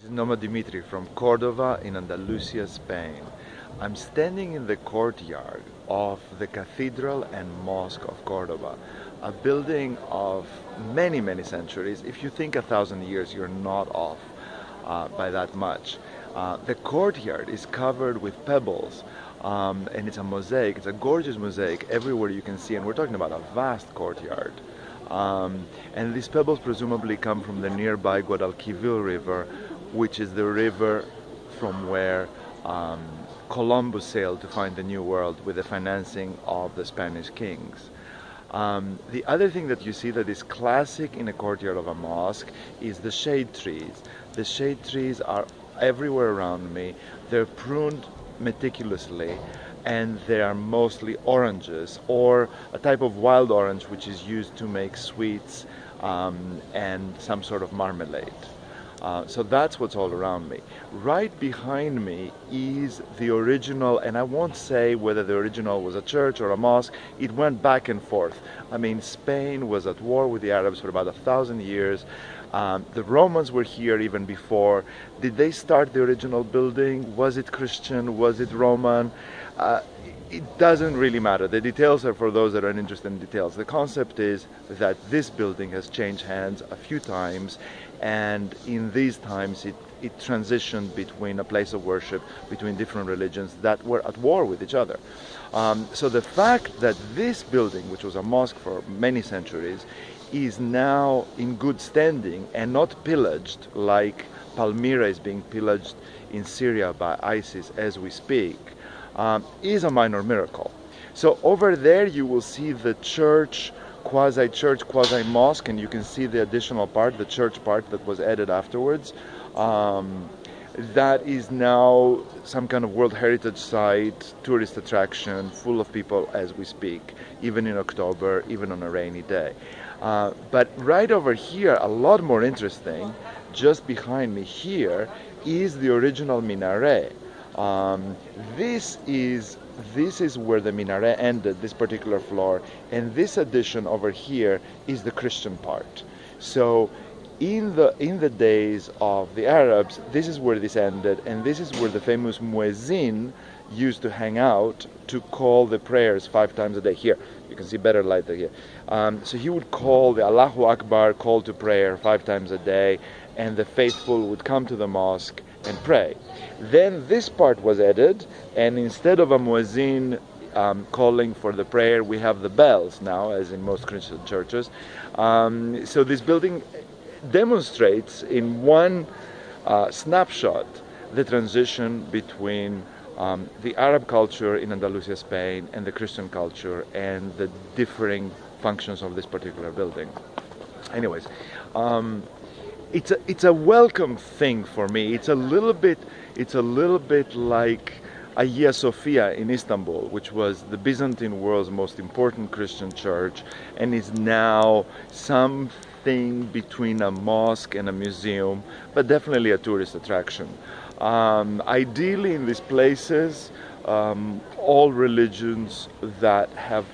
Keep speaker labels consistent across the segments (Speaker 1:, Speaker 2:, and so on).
Speaker 1: This is Noma Dimitri from Cordoba in Andalusia, Spain. I'm standing in the courtyard of the Cathedral and Mosque of Cordoba, a building of many, many centuries. If you think 1,000 years, you're not off by that much. The courtyard is covered with pebbles, and it's a mosaic. It's a gorgeous mosaic everywhere you can see, and we're talking about a vast courtyard. And these pebbles presumably come from the nearby Guadalquivir River, which is the river from where Columbus sailed to find the New World with the financing of the Spanish kings. The other thing that you see that is classic in a courtyard of a mosque is the shade trees. The shade trees are everywhere around me. They're pruned meticulously, and they are mostly oranges, or a type of wild orange which is used to make sweets and some sort of marmalade. So that's what's all around me. Right behind me is the original, and I won't say whether the original was a church or a mosque. It went back and forth. I mean, Spain was at war with the Arabs for about 1,000 years. The Romans were here even before. Did they start the original building? Was it Christian? Was it Roman? It doesn't really matter. The details are for those that are interested in details. The concept is that this building has changed hands a few times, and in these times it transitioned between a place of worship between different religions that were at war with each other. So the fact that this building, which was a mosque for many centuries, is now in good standing and not pillaged like Palmyra is being pillaged in Syria by ISIS as we speak, is a minor miracle. So over there you will see the church, quasi-church, quasi-mosque, and you can see the additional part, the church part that was added afterwards. That is now some kind of World Heritage Site, tourist attraction, full of people as we speak, even in October, even on a rainy day. But right over here, a lot more interesting, just behind me here, is the original minaret. This is where the minaret ended, this particular floor, and this addition over here is the Christian part. So in the days of the Arabs, this is where this ended, and this is where the famous muezzin used to hang out to call the prayers 5 times a day. Here, you can see better light here. So he would call the Allahu Akbar call to prayer 5 times a day, and the faithful would come to the mosque and pray. Then this part was added, and instead of a muezzin calling for the prayer, we have the bells now, as in most Christian churches. So this building demonstrates in one snapshot the transition between the Arab culture in Andalusia, Spain, and the Christian culture, and the differing functions of this particular building. Anyways, it's a welcome thing for me. It's a little bit like Hagia Sophia in Istanbul, which was the Byzantine world's most important Christian church, and is now something between a mosque and a museum, but definitely a tourist attraction. Ideally, in these places, all religions that have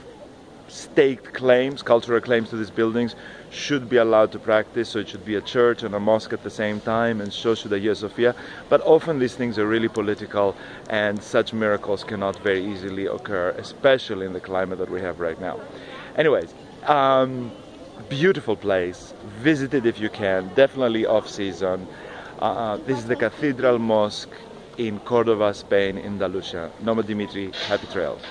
Speaker 1: staked claims, cultural claims to these buildings, should be allowed to practice. So it should be a church and a mosque at the same time, and so should Hagia Sophia. But often these things are really political, and such miracles cannot very easily occur, especially in the climate that we have right now. Anyways, beautiful place. Visit it if you can. Definitely off season. This is the Cathedral Mosque in Cordoba, Spain, Andalusia. Noma Dimitri, happy trails.